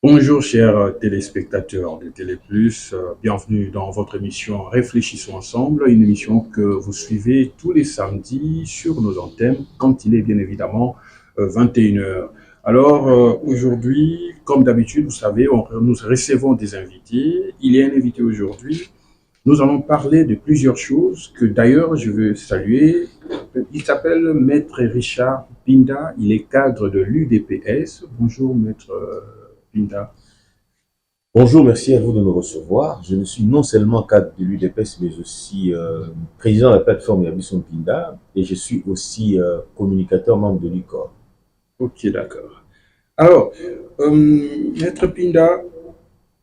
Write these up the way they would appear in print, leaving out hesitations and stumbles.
Bonjour chers téléspectateurs de Télé+, bienvenue dans votre émission Réfléchissons ensemble, une émission que vous suivez tous les samedis sur nos antennes quand il est bien évidemment 21 heures. Alors aujourd'hui, comme d'habitude, vous savez, nous recevons des invités. Il y a un invité aujourd'hui. Nous allons parler de plusieurs choses que d'ailleurs je veux saluer. Il s'appelle Maître Richard Pinda, il est cadre de l'UDPS. Bonjour Maître Pinda. Bonjour, merci à vous de nous recevoir. Je ne suis non seulement cadre de l'UDPS, mais aussi président de la plateforme Yabisson Pinda et je suis aussi communicateur membre de l'ICOR. Ok, d'accord. Alors, Maître Pinda,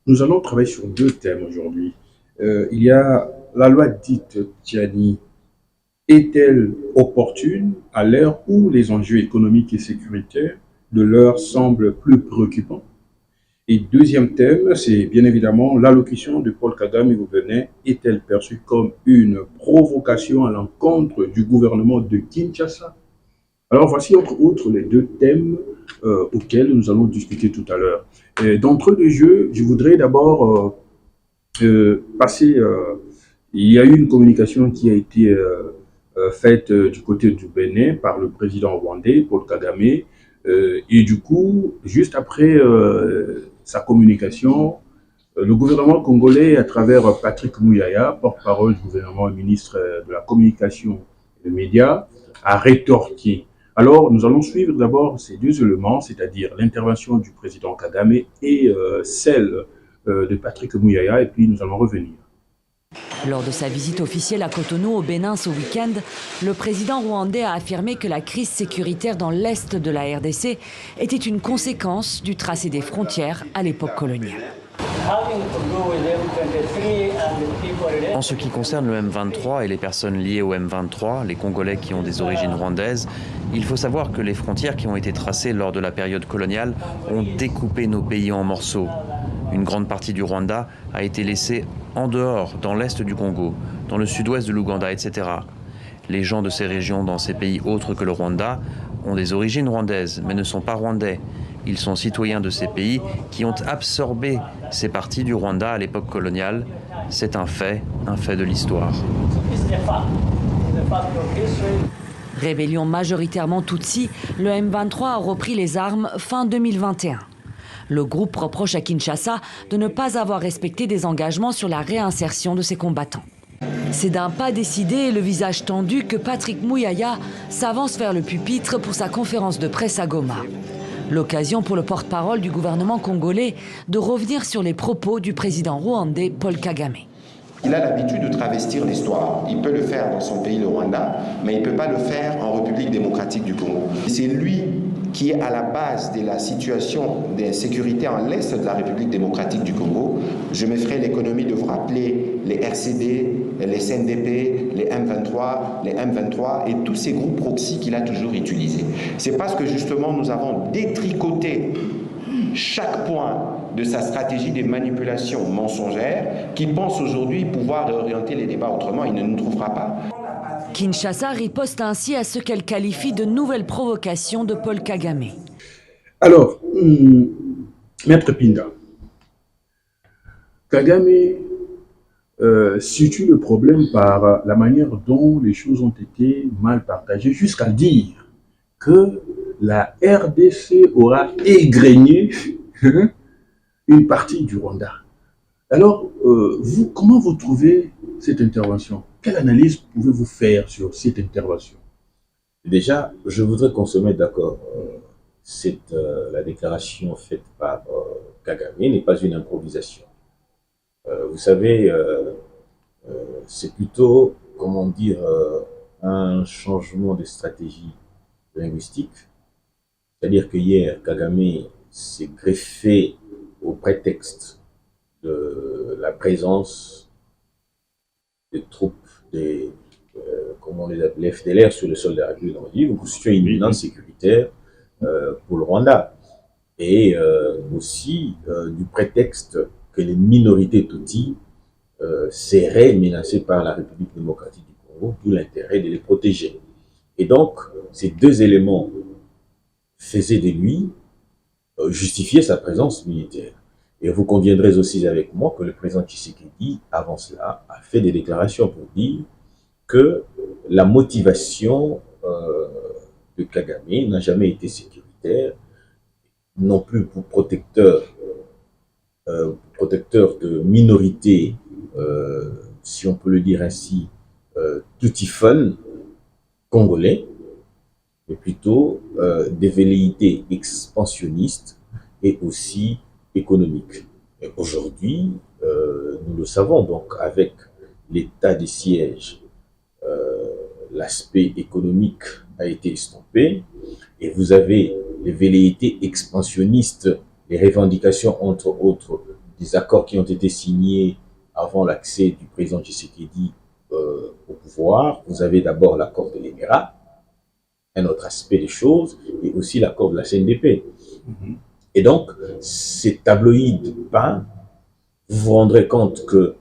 nous allons travailler sur deux thèmes aujourd'hui. Il y a la loi dite Tiani. Est-elle opportune à l'heure où les enjeux économiques et sécuritaires de l'heure semblent plus préoccupants? Et deuxième thème, c'est bien évidemment l'allocution de Paul Kagame au Bénin est-elle perçue comme une provocation à l'encontre du gouvernement de Kinshasa? Alors voici entre autres les deux thèmes auxquels nous allons discuter tout à l'heure. D'entre deux jeux, je voudrais d'abord passer. Il y a eu une communication qui a été faite du côté du Bénin par le président rwandais, Paul Kagame, et du coup, juste après sa communication, le gouvernement congolais, à travers Patrick Mouyaya, porte-parole du gouvernement et ministre de la Communication et des Médias, a rétorqué. Alors, nous allons suivre d'abord ces deux éléments, c'est-à-dire l'intervention du président Kagame et celle de Patrick Mouyaya, et puis nous allons revenir. Lors de sa visite officielle à Cotonou au Bénin ce week-end, le président rwandais a affirmé que la crise sécuritaire dans l'est de la RDC était une conséquence du tracé des frontières à l'époque coloniale. En ce qui concerne le M23 et les personnes liées au M23, les Congolais qui ont des origines rwandaises, il faut savoir que les frontières qui ont été tracées lors de la période coloniale ont découpé nos pays en morceaux. Une grande partie du Rwanda a été laissée en dehors, dans l'est du Congo, dans le sud-ouest de l'Ouganda, etc. Les gens de ces régions, dans ces pays autres que le Rwanda, ont des origines rwandaises, mais ne sont pas rwandais. Ils sont citoyens de ces pays qui ont absorbé ces parties du Rwanda à l'époque coloniale. C'est un fait de l'histoire. Rébellion majoritairement Tutsi, le M23 a repris les armes fin 2021. Le groupe reproche à Kinshasa de ne pas avoir respecté des engagements sur la réinsertion de ses combattants. C'est d'un pas décidé et le visage tendu que Patrick Mouyaya s'avance vers le pupitre pour sa conférence de presse à Goma. L'occasion pour le porte-parole du gouvernement congolais de revenir sur les propos du président rwandais Paul Kagame. Il a l'habitude de travestir l'histoire. Il peut le faire dans son pays, le Rwanda, mais il ne peut pas le faire en République démocratique du Congo. C'est lui qui est à la base de la situation d'insécurité en l'est de la République démocratique du Congo. Je me ferai l'économie de vous rappeler les RCD, les CNDP, les M23 et tous ces groupes proxy qu'il a toujours utilisés. C'est parce que justement nous avons détricoté chaque point de sa stratégie de manipulation mensongère qu'il pense aujourd'hui pouvoir réorienter les débats autrement. Il ne nous trouvera pas. Kinshasa riposte ainsi à ce qu'elle qualifie de nouvelles provocations de Paul Kagame. Alors, Maître Pinda, Kagame situe le problème par la manière dont les choses ont été mal partagées, jusqu'à dire que la RDC aura égrené une partie du Rwanda. Alors, vous, comment vous trouvez cette intervention? Quelle analyse pouvez-vous faire sur cette intervention? Déjà, je voudrais qu'on se mette d'accord. La déclaration faite par Kagame n'est pas une improvisation. Vous savez, c'est plutôt, comment dire, un changement de stratégie linguistique. C'est-à-dire que hier, Kagame s'est greffé au prétexte de la présence des troupes comment on les appelle, FDLR sur le sol de la République, vous constituez une menace sécuritaire pour le Rwanda. Et aussi du prétexte que les minorités Tutsi seraient menacées par la République démocratique du Congo, d'où l'intérêt de les protéger. Et donc, ces deux éléments faisaient de lui justifier sa présence militaire. Et vous conviendrez aussi avec moi que le président Tshisekedi, avant cela, a fait des déclarations pour dire que la motivation de Kagame n'a jamais été sécuritaire, non plus pour protecteur de minorités, si on peut le dire ainsi, tutifun congolais, mais plutôt des velléités expansionnistes et aussi économiques. Aujourd'hui, nous le savons, donc avec l'état des sièges, l'aspect économique a été estompé et vous avez les velléités expansionnistes, les revendications entre autres des accords qui ont été signés avant l'accès du président Tshisekedi au pouvoir. Vous avez d'abord l'accord de l'Émirat, un autre aspect des choses, et aussi l'accord de la CNDP. Et donc, ces tabloïds peints, vous vous rendrez compte que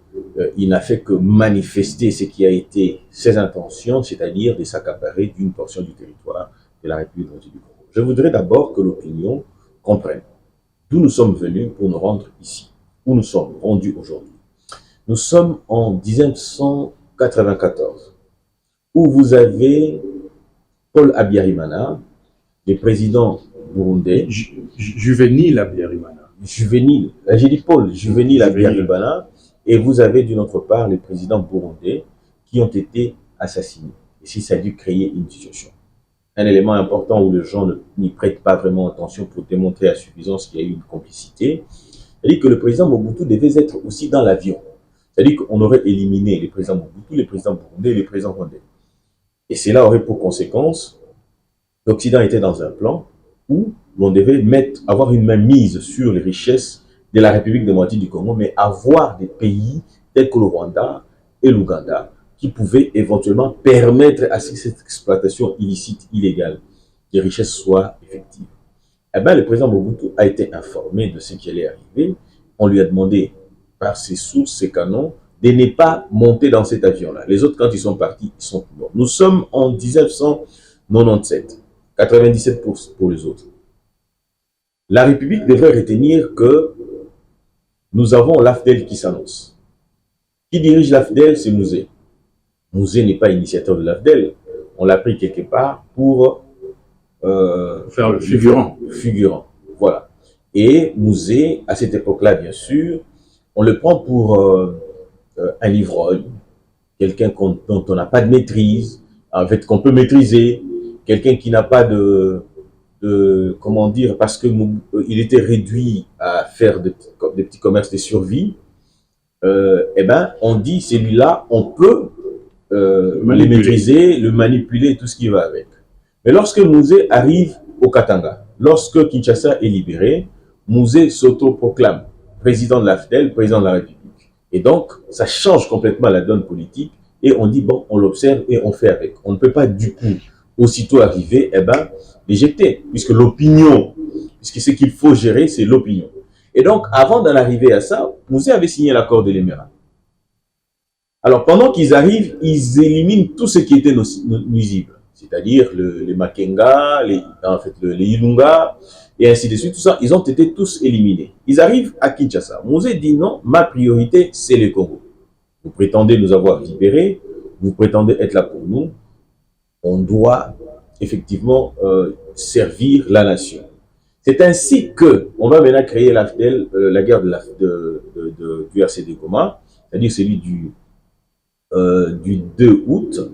il n'a fait que manifester ce qui a été ses intentions, c'est-à-dire de s'accaparer d'une portion du territoire de la République démocratique du Congo. Je voudrais d'abord que l'opinion comprenne d'où nous sommes venus pour nous rendre ici, où nous sommes rendus aujourd'hui. Nous sommes en 1994, où vous avez Paul Habyarimana, le président burundais. Juvénile Habyarimana. Juvénile, j'ai dit Paul, Juvénile Habyarimana. Et vous avez d'une autre part les présidents burundais qui ont été assassinés. Et si ça a dû créer une situation. Un élément important où les gens n'y prêtent pas vraiment attention pour démontrer à suffisance qu'il y a eu une complicité, c'est-à-dire que le président Mobutu devait être aussi dans l'avion. C'est-à-dire qu'on aurait éliminé les présidents Mobutu, les présidents burundais et les présidents rwandais. Et cela aurait pour conséquence, l'Occident était dans un plan où l'on devait avoir une main mise sur les richesses de la République démocratique du Congo, mais avoir des pays tels que le Rwanda et l'Ouganda qui pouvaient éventuellement permettre à ce que cette exploitation illicite, illégale des richesses soit effective. Eh bien, le président Mobutu a été informé de ce qui allait arriver. On lui a demandé, par ses sources, ses canons, de ne pas monter dans cet avion-là. Les autres, quand ils sont partis, ils sont morts. Nous sommes en 1997, 97 pour les autres. La République devrait retenir que nous avons l'AFDEL qui s'annonce. Qui dirige l'AFDEL? C'est Mouzé. Mouzé n'est pas initiateur de l'AFDEL. On l'a pris quelque part pour faire le figurant. Voilà. Et Mouzé, à cette époque-là, bien sûr, on le prend pour un ivrogne, quelqu'un dont on n'a pas de maîtrise, en fait, qu'on peut maîtriser, quelqu'un qui n'a pas comment dire, parce que il était réduit à faire des petits commerces de survie, eh ben, on dit, celui-là, on peut le maîtriser, le manipuler, tout ce qui va avec. Mais lorsque Mouzé arrive au Katanga, lorsque Kinshasa est libéré, Mouzé s'auto-proclame président de l'AFDEL, président de la République. Et donc, ça change complètement la donne politique, et on dit, bon, on l'observe et on fait avec. On ne peut pas, du coup, aussitôt arriver, eh ben, l'éjecter, puisque l'opinion, puisque ce qu'il faut gérer, c'est l'opinion. Et donc, avant d'en arriver à ça, Mouzé avait signé l'accord de l'Émirat. Alors, pendant qu'ils arrivent, ils éliminent tout ce qui était nuisible, c'est-à-dire les Makenga, les Ilunga, et ainsi de suite, tout ça, ils ont été tous éliminés. Ils arrivent à Kinshasa. Mouzé dit non, ma priorité, c'est le Congo. Vous prétendez nous avoir libérés, vous prétendez être là pour nous, on doit effectivement servir la nation. C'est ainsi que on va maintenant créer l'AFDEL, la guerre du RCD Goma, c'est-à-dire celui du 2 août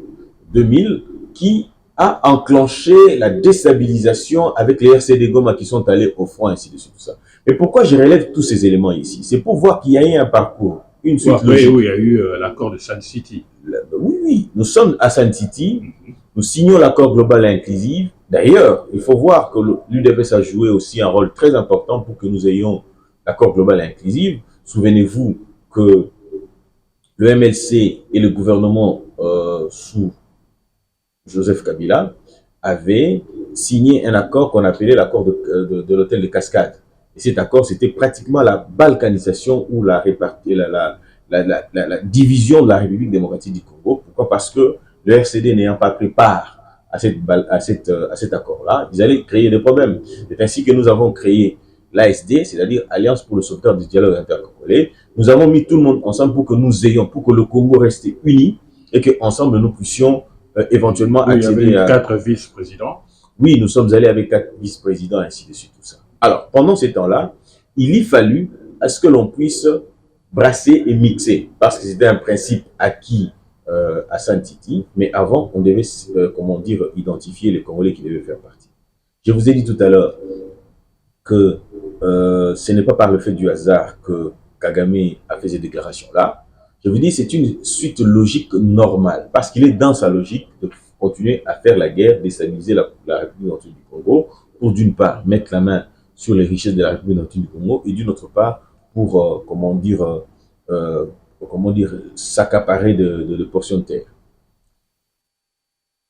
2000, qui a enclenché la déstabilisation avec les RCD Goma qui sont allés au front, ainsi de suite, tout ça. Mais pourquoi je relève tous ces éléments ici? C'est pour voir qu'il y a eu un parcours, une suite logique. Oui, il y a eu l'accord de Sun City. Oui, nous sommes à Sun City, nous signons l'accord global et inclusif. D'ailleurs, il faut voir que l'UDPS a joué aussi un rôle très important pour que nous ayons l'accord global et inclusif. Souvenez-vous que le MLC et le gouvernement sous Joseph Kabila avaient signé un accord qu'on appelait l'accord de l'hôtel de Cascade. Et cet accord, c'était pratiquement la balkanisation ou la division de la République démocratique du Congo. Pourquoi? Parce que le RCD n'ayant pas pris part à cet accord-là, ils allaient créer des problèmes. C'est ainsi que nous avons créé l'ASD, c'est-à-dire Alliance pour le sauvetage du dialogue intercongolais. Nous avons mis tout le monde ensemble pour que le Congo reste uni et qu'ensemble nous puissions éventuellement accéder il y avait 4 vice-présidents. Oui, nous sommes allés avec 4 vice-présidents, ainsi de suite, tout ça. Alors, pendant ce temps-là, il y fallut à ce que l'on puisse brasser et mixer, parce que c'était un principe acquis à Saint-Titi, mais avant, on devait, identifier les Congolais qui devaient faire partie. Je vous ai dit tout à l'heure que ce n'est pas par le fait du hasard que Kagame a fait ces déclarations-là. Je vous dis, c'est une suite logique normale, parce qu'il est dans sa logique de continuer à faire la guerre, déstabiliser la République du Congo, pour d'une part mettre la main sur les richesses de la République du Congo, et d'une autre part pour, s'accaparer de portions de terre.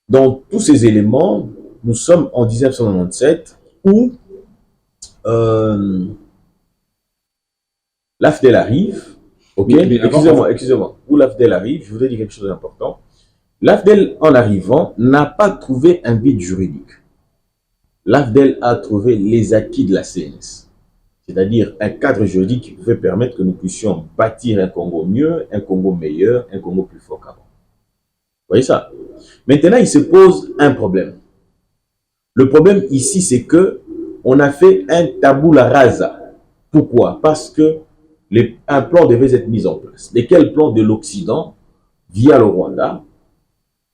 Donc, tous ces éléments, nous sommes en 1997, où l'AFDEL arrive. Ok, excusez-moi. Où l'AFDEL arrive, je voudrais dire quelque chose d'important. L'AFDEL, en arrivant, n'a pas trouvé un vide juridique. L'AFDEL a trouvé les acquis de la CNS, c'est-à-dire un cadre juridique qui pouvait permettre que nous puissions bâtir un Congo mieux, un Congo meilleur, un Congo plus fort qu'avant. Vous voyez ça? Maintenant, il se pose un problème. Le problème ici, c'est que on a fait un tabula rasa. Pourquoi? Parce que un plan devait être mis en place. Lesquels plans de l'Occident, via le Rwanda,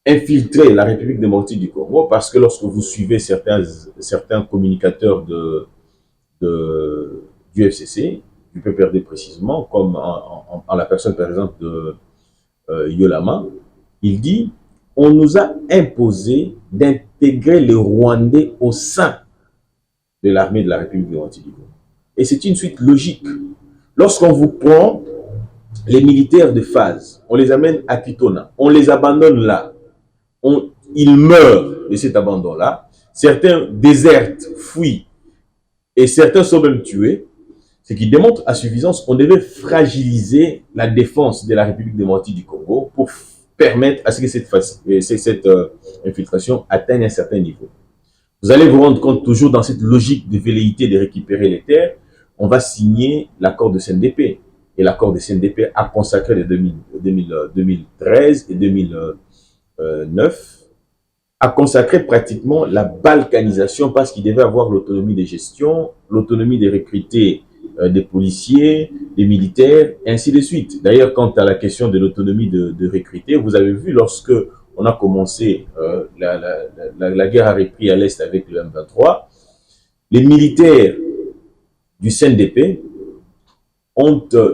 infiltrer la République démocratique du Congo, parce que lorsque vous suivez certains communicateurs du FCC, du PPRD précisément, comme en la personne par exemple de Yolama, il dit « On nous a imposé d'intégrer les Rwandais au sein de l'armée de la République démocratique du Congo. » Et c'est une suite logique. Lorsqu'on vous prend les militaires de phase, on les amène à Kitona, on les abandonne là, ils meurent de cet abandon-là, certains désertent, fuient, et certains sont même tués, ce qui démontre à suffisance qu'on devait fragiliser la défense de la République démocratique du Congo pour permettre à ce que cette infiltration atteigne un certain niveau. Vous allez vous rendre compte, toujours dans cette logique de velléité de récupérer les terres, on va signer l'accord de CNDP. Et l'accord de CNDP a consacré de 2013 et 2009, a consacré pratiquement la balkanisation parce qu'il devait avoir l'autonomie de gestion, l'autonomie de recruter des policiers, des militaires, et ainsi de suite. D'ailleurs, quant à la question de l'autonomie de recruter, vous avez vu lorsque on a commencé, la guerre a repris à l'Est avec le M23, les militaires du CNDP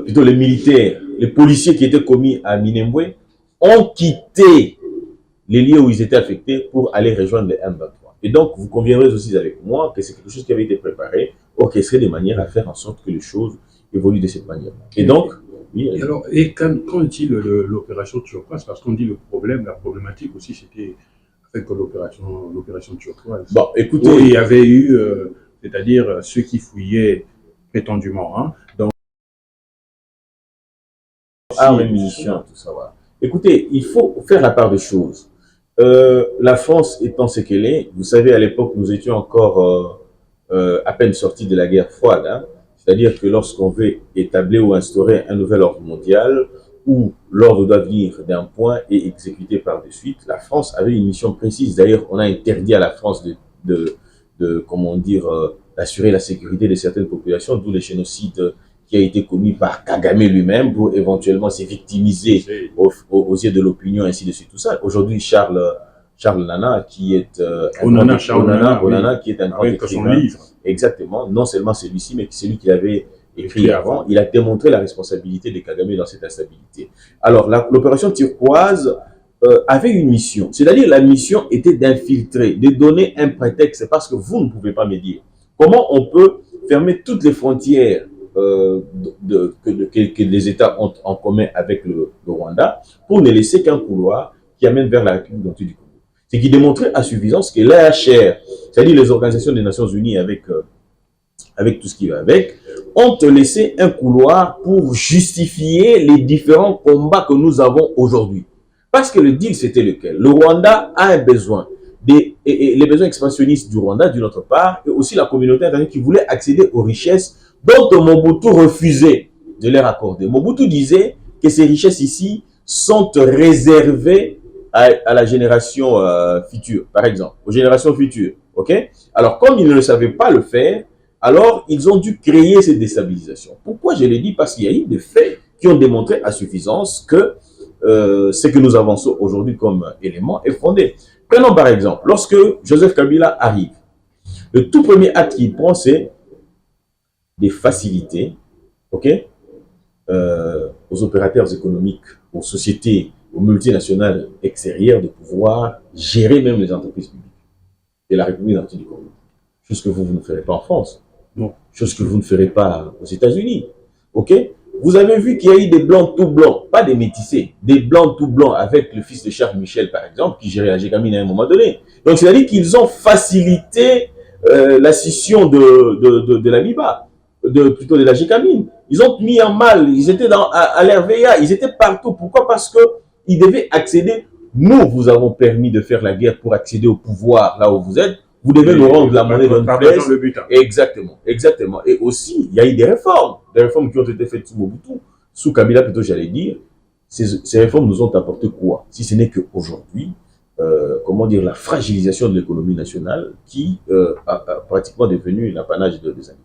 plutôt les militaires, les policiers qui étaient commis à Minembwe, ont quitté les lieux où ils étaient affectés pour aller rejoindre les M23. Et donc, vous conviendrez aussi avec moi que c'est quelque chose qui avait été préparé, orchestré de manière à faire en sorte que les choses évoluent de cette manière. Et donc, oui. Et quand est-il l'opération turquoise? Parce qu'on dit le problème, la problématique aussi, c'était avec l'opération turquoise. Bon, écoutez. Où il y avait eu, c'est-à-dire ceux qui fouillaient prétendument, hein, donc, munitions, tout ça, voilà. Écoutez, il faut faire la part des choses. La France étant ce qu'elle est, vous savez, à l'époque, nous étions encore à peine sortis de la guerre froide. Hein. C'est-à-dire que lorsqu'on veut établir ou instaurer un nouvel ordre mondial, où l'ordre doit venir d'un point et exécuté par de suite, la France avait une mission précise. D'ailleurs, on a interdit à la France d'assurer la sécurité de certaines populations, d'où les génocides qui a été commis par Kagame lui-même pour éventuellement se victimiser aux yeux de l'opinion, ainsi de suite, tout ça. Aujourd'hui, Charles Nana, qui est qui est un grand écrivain, exactement, non seulement celui-ci, mais celui qui avait écrit avant, il a démontré la responsabilité de Kagame dans cette instabilité. Alors, l'opération turquoise avait une mission, c'est-à-dire la mission était d'infiltrer, de donner un prétexte, parce que vous ne pouvez pas me dire comment on peut fermer toutes les frontières que les États ont en commun avec le Rwanda pour ne laisser qu'un couloir qui amène vers la République démocratique du Congo. Ce qui démontrait à suffisance que l'AHR, c'est-à-dire les organisations des Nations Unies avec tout ce qui va avec, ont laissé un couloir pour justifier les différents combats que nous avons aujourd'hui. Parce que le deal, c'était lequel? Le Rwanda a un besoin et les besoins expansionnistes du Rwanda d'une autre part, et aussi la communauté internationale qui voulait accéder aux richesses dont Mobutu refusait de leur accorder. Mobutu disait que ces richesses ici sont réservées à la génération future, par exemple, aux générations futures. Okay? Alors, comme ils ne savaient pas le faire, alors ils ont dû créer cette déstabilisation. Pourquoi je l'ai dit? Parce qu'il y a eu des faits qui ont démontré à suffisance que ce que nous avançons aujourd'hui comme élément est fondé. Prenons par exemple, lorsque Joseph Kabila arrive, le tout premier acte qu'il prend, c'est des facilités, okay, aux opérateurs économiques, aux sociétés, aux multinationales extérieures de pouvoir gérer même les entreprises publiques de la République démocratique du Congo. Chose que vous ne ferez pas en France. Non. Chose que vous ne ferez pas aux États-Unis. Ok? Vous avez vu qu'il y a eu des blancs tout blancs, pas des métissés, des blancs tout blancs avec le fils de Charles Michel, par exemple, qui gérait la Gécamine à un moment donné. Donc, c'est-à-dire qu'ils ont facilité la scission de la MIBA, plutôt de la Gécamine. Ils ont mis en mal, ils étaient à l'RVA, ils étaient partout. Pourquoi? Parce qu'ils devaient accéder. Nous, vous avons permis de faire la guerre pour accéder au pouvoir là où vous êtes. Vous devez nous rendre la monnaie d'une pièce. Exactement, exactement. Et aussi, il y a eu des réformes qui ont été faites sous Mobutu, sous Kabila plutôt, j'allais dire. Ces réformes nous ont apporté quoi? Si ce n'est qu'aujourd'hui, comment dire, la fragilisation de l'économie nationale qui a pratiquement devenu l'apanage des agriculteurs.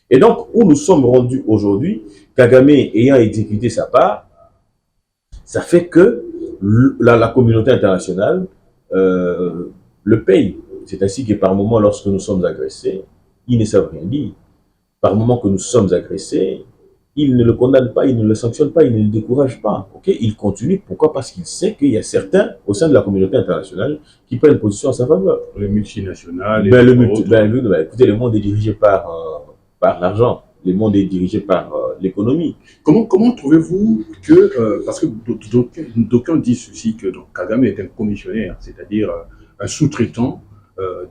Et donc, où nous sommes rendus aujourd'hui, Kagame ayant exécuté sa part, ça fait que la communauté internationale le paye. C'est ainsi que par moment, lorsque nous sommes agressés, ils ne savent rien dire. Par moment que nous sommes agressés, ils ne le condamnent pas, ils ne le sanctionnent pas, ils ne le découragent pas. Okay? Ils continuent. Pourquoi? Parce qu'ils savent qu'il y a certains au sein de la communauté internationale qui prennent position en sa faveur. Les multinationales. Écoutez, le monde est dirigé par l'argent. Le monde est dirigé par l'économie. Comment trouvez-vous que, parce que d'aucuns disent ceci, que donc, Kagame est un commissionnaire, c'est-à-dire un sous-traitant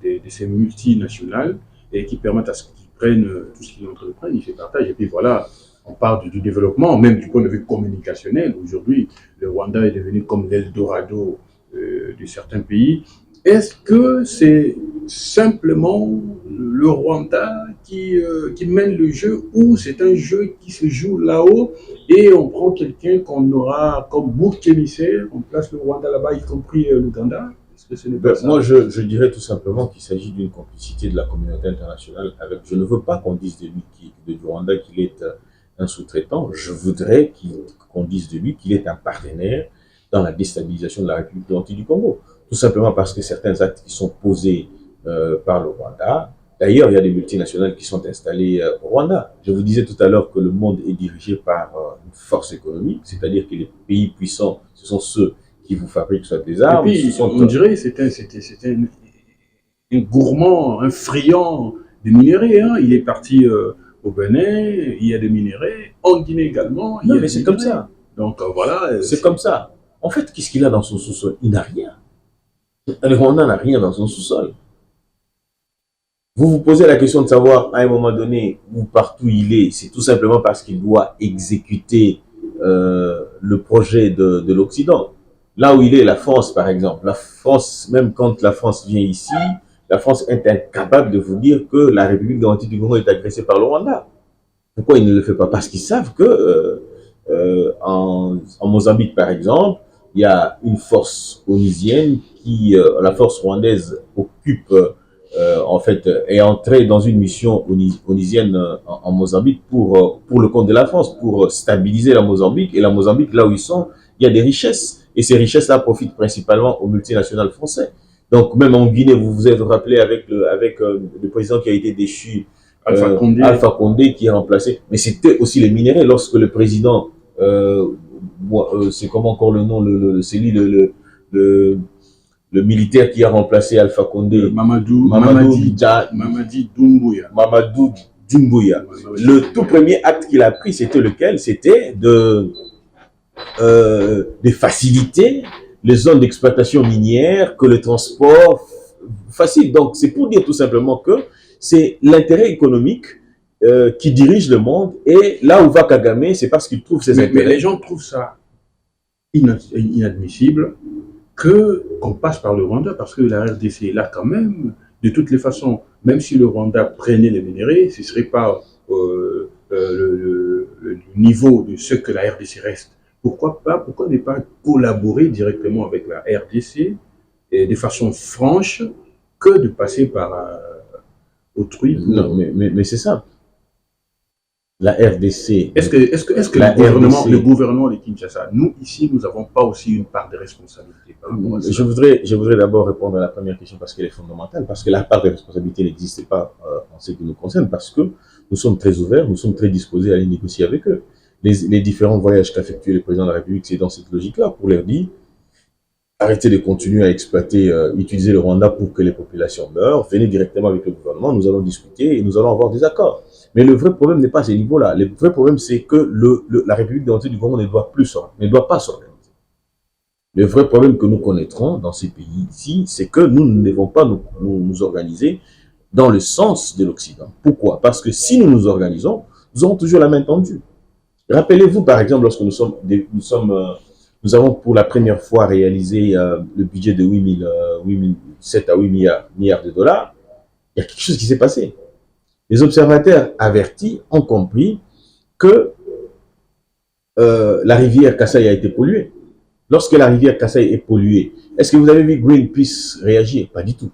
de ces multinationales et qui permettent à ce qu'ils prennent tout ce qu'ils entreprennent, ils se partagent. Et puis voilà, on parle du développement, même du point de vue communicationnel. Aujourd'hui, le Rwanda est devenu comme l'Eldorado de certains pays. Est-ce que c'est simplement le Rwanda qui mène le jeu ou c'est un jeu qui se joue là-haut et on prend quelqu'un qu'on aura comme bouc émissaire, on place le Rwanda là-bas, y compris l'Ouganda? Moi, je dirais tout simplement qu'il s'agit d'une complicité de la communauté internationale avec. Je ne veux pas qu'on dise de lui, du Rwanda, qu'il est un sous-traitant. Je voudrais qu'on dise de lui qu'il est un partenaire dans la déstabilisation de la République démocratique du Congo. Tout simplement parce que certains actes qui sont posés par le Rwanda. D'ailleurs, il y a des multinationales qui sont installées au Rwanda. Je vous disais tout à l'heure que le monde est dirigé par une force économique, c'est-à-dire que les pays puissants, ce sont ceux qui vous fabriquent soit des armes. Et puis, on dirait que c'était un gourmand, un friand de minerais. Hein. Il est parti au Bénin, il y a des minerais, en Guinée également. Non, mais c'est comme ça. Donc voilà. C'est comme ça. En fait, qu'est-ce qu'il a dans son sous-sol? Il n'a rien. Le Rwanda n'a rien dans son sous-sol. Vous vous posez la question de savoir, à un moment donné, où partout il est, c'est tout simplement parce qu'il doit exécuter le projet de l'Occident. Là où il est, la France, par exemple. La France, même quand la France vient ici, la France est incapable de vous dire que la République démocratique du Congo est agressée par le Rwanda. Pourquoi il ne le fait pas? Parce qu'ils savent que en Mozambique, par exemple, il y a une force onusienne qui, la force rwandaise, occupe, en fait, est entrée dans une mission onusienne en Mozambique pour le compte de la France, pour stabiliser la Mozambique. Et la Mozambique, là où ils sont, il y a des richesses. Et ces richesses-là profitent principalement aux multinationales françaises. Donc, même en Guinée, vous vous êtes rappelé avec le président qui a été déchu, Alpha Condé, qui est remplacé. Mais c'était aussi les minéraux. Lorsque le président, c'est comment encore le nom, c'est lui le militaire qui a remplacé Alpha Condé. Mamadi Doumbouya. Mamadou Doumbouya. Le tout premier acte qu'il a pris, c'était lequel? C'était de faciliter les zones d'exploitation minière, que le transport facile. Donc, c'est pour dire tout simplement que c'est l'intérêt économique qui dirige le monde. Et là où va Kagame, c'est parce qu'il trouve ses intérêts. Mais les gens trouvent ça inadmissible qu'on passe par le Rwanda, parce que la RDC est là quand même. De toutes les façons, même si le Rwanda prenait les minéraux, ce ne serait pas le niveau de ce que la RDC reste. Pourquoi pas? Pourquoi ne pas collaborer directement avec la RDC et de façon franche que de passer par autrui? Non, mais c'est ça. La RDC. Est-ce que le gouvernement de Kinshasa, nous ici, nous n'avons pas aussi une part de responsabilité par rapport à ça? Je voudrais d'abord répondre à la première question parce qu'elle est fondamentale, parce que la part de responsabilité n'existe pas en ce qui nous concerne, parce que nous sommes très ouverts, nous sommes très disposés à aller négocier avec eux. Les différents voyages qu'a effectué le président de la République, c'est dans cette logique-là, pour leur dire arrêtez de continuer à exploiter, utiliser le Rwanda pour que les populations meurent, venez directement avec le gouvernement, nous allons discuter et nous allons avoir des accords. Mais le vrai problème n'est pas à ce niveau-là. Le vrai problème, c'est que la République démocratique du Congo ne doit pas s'organiser. Le vrai problème que nous connaîtrons dans ces pays ici, c'est que nous ne devons pas nous organiser dans le sens de l'Occident. Pourquoi? Parce que si nous nous organisons, nous aurons toujours la main tendue. Rappelez-vous, par exemple, lorsque nous avons pour la première fois réalisé le budget de 7 à 8 milliards de dollars, il y a quelque chose qui s'est passé. Les observateurs avertis ont compris que la rivière Kasaï a été polluée. Lorsque la rivière Kasaï est polluée, est-ce que vous avez vu Greenpeace réagir? Pas du tout.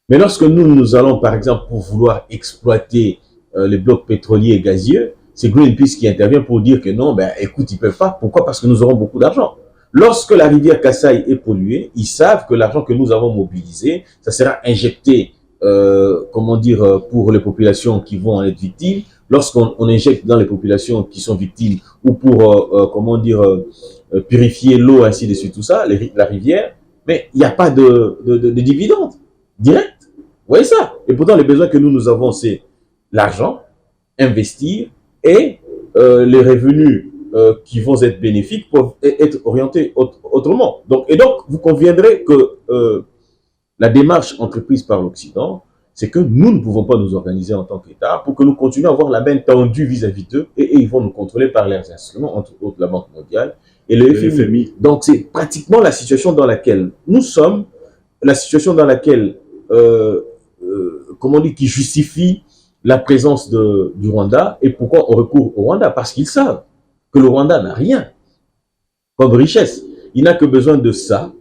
Mais lorsque nous allons, par exemple, pour vouloir exploiter les blocs pétroliers et gazieux, c'est Greenpeace qui intervient pour dire que non, ben écoute, ils ne peuvent pas. Pourquoi? Parce que nous aurons beaucoup d'argent. Lorsque la rivière Kasaï est polluée, ils savent que l'argent que nous avons mobilisé, ça sera injecté, pour les populations qui vont en être victimes. Lorsqu'on injecte dans les populations qui sont victimes, ou pour, purifier l'eau, ainsi de suite, tout ça, la rivière, mais il n'y a pas de dividendes direct. Vous voyez ça? Et pourtant, les besoins que nous avons, c'est l'argent, investir, et les revenus qui vont être bénéfiques peuvent être orientés autrement. Donc, vous conviendrez que la démarche entreprise par l'Occident, c'est que nous ne pouvons pas nous organiser en tant qu'État pour que nous continuions à avoir la main tendue vis-à-vis d'eux, et ils vont nous contrôler par leurs instruments, entre autres la Banque mondiale et le FMI. Donc, c'est pratiquement la situation dans laquelle nous sommes, la situation dans laquelle, qui justifie la présence du Rwanda. Et pourquoi on recourt au Rwanda? Parce qu'ils savent que le Rwanda n'a rien comme richesse. Il n'a que besoin de ça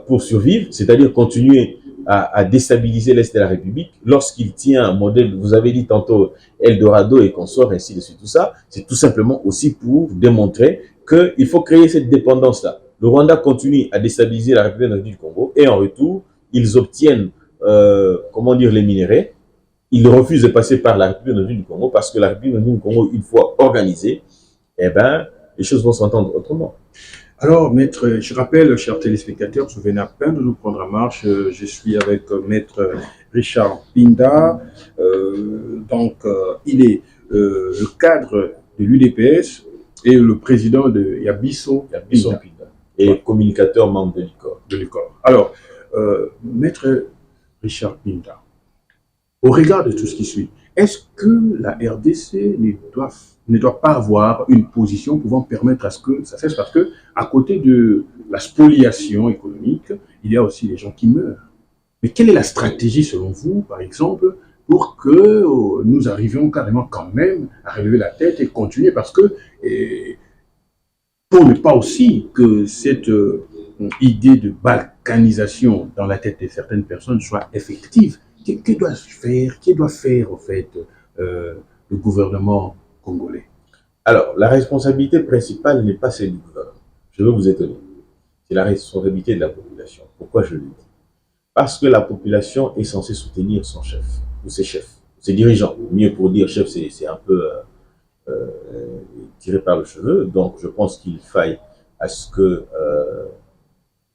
pour survivre, c'est-à-dire continuer à déstabiliser l'Est de la République. Lorsqu'il tient un modèle, vous avez dit tantôt Eldorado et consorts, ainsi de suite, tout ça, c'est tout simplement aussi pour démontrer qu'il faut créer cette dépendance-là. Le Rwanda continue à déstabiliser la République du Congo et en retour, ils obtiennent, les minéraux. Ils refusent de passer par la République du Congo parce que la République du Congo, une fois organisée, eh ben, les choses vont s'entendre autrement. Alors, maître, je rappelle, chers téléspectateurs, vous venez à peine de nous prendre en marche. Je suis avec maître Richard Pinda. Il est le cadre de l'UDPS et le président de Yabiso Pinda. Et communicateur membre de l'ICOR. Alors, maître Richard Pinda, au regard de tout ce qui suit, est-ce que la RDC ne doit pas avoir une position pouvant permettre à ce que ça cesse? Parce que à côté de la spoliation économique, il y a aussi les gens qui meurent. Mais quelle est la stratégie selon vous, par exemple, pour que nous arrivions carrément quand même à relever la tête et continuer? Parce que pour ne pas aussi que cette idée de balkanisation dans la tête de certaines personnes soit effective, que doit faire, en fait, le gouvernement congolais? Alors, la responsabilité principale n'est pas celle du gouvernement. Je veux vous étonner. C'est la responsabilité de la population. Pourquoi je le dis? Parce que la population est censée soutenir son chef, ou ses chefs, ses dirigeants. Mieux pour dire chef, c'est un peu tiré par le cheveu. Donc, je pense qu'il faille à ce que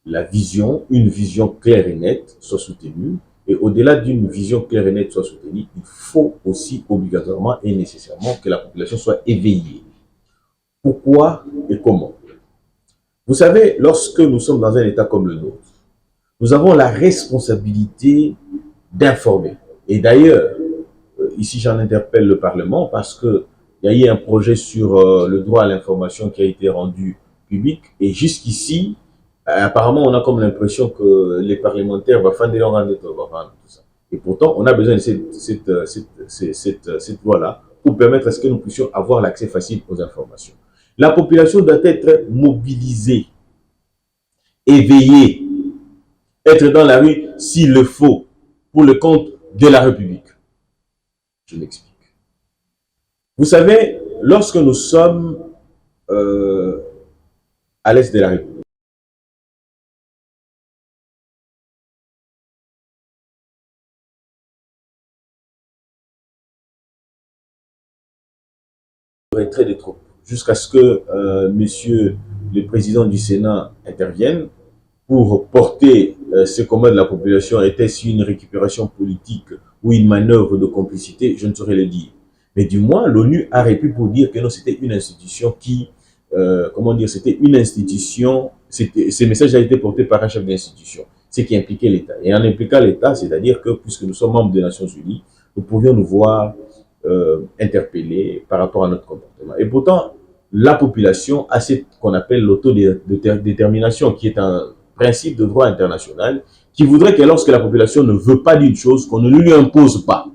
une vision claire et nette soit soutenue. Et au-delà d'une vision claire et nette soit soutenue, il faut aussi obligatoirement et nécessairement que la population soit éveillée. Pourquoi et comment? Vous savez, lorsque nous sommes dans un État comme le nôtre, nous avons la responsabilité d'informer. Et d'ailleurs, ici j'en interpelle le Parlement parce qu'il y a eu un projet sur le droit à l'information qui a été rendu public. Et jusqu'ici, Apparemment, on a comme l'impression que les parlementaires vont faire des langues en tout ça. Et pourtant, on a besoin de cette loi-là pour permettre à ce que nous puissions avoir l'accès facile aux informations. La population doit être mobilisée, éveillée, être dans la rue s'il le faut, pour le compte de la République. Je m'explique. Vous savez, lorsque nous sommes à l'est de la République, retrait des troupes, jusqu'à ce que monsieur le président du Sénat intervienne pour porter ce combat de la population. Était-ce une récupération politique ou une manœuvre de complicité? Je ne saurais le dire. Mais du moins, l'ONU a répondu pour dire que non, c'était une institution qui, comment dire, c'était une institution, ce message a été porté par un chef d'institution, ce qui impliquait l'État. Et en impliquant l'État, c'est-à-dire que puisque nous sommes membres des Nations Unies, nous pouvions nous voir interpellés par rapport à notre comportement. Et pourtant, la population a ce qu'on appelle l'autodétermination, qui est un principe de droit international, qui voudrait que lorsque la population ne veut pas d'une chose, qu'on ne lui impose pas.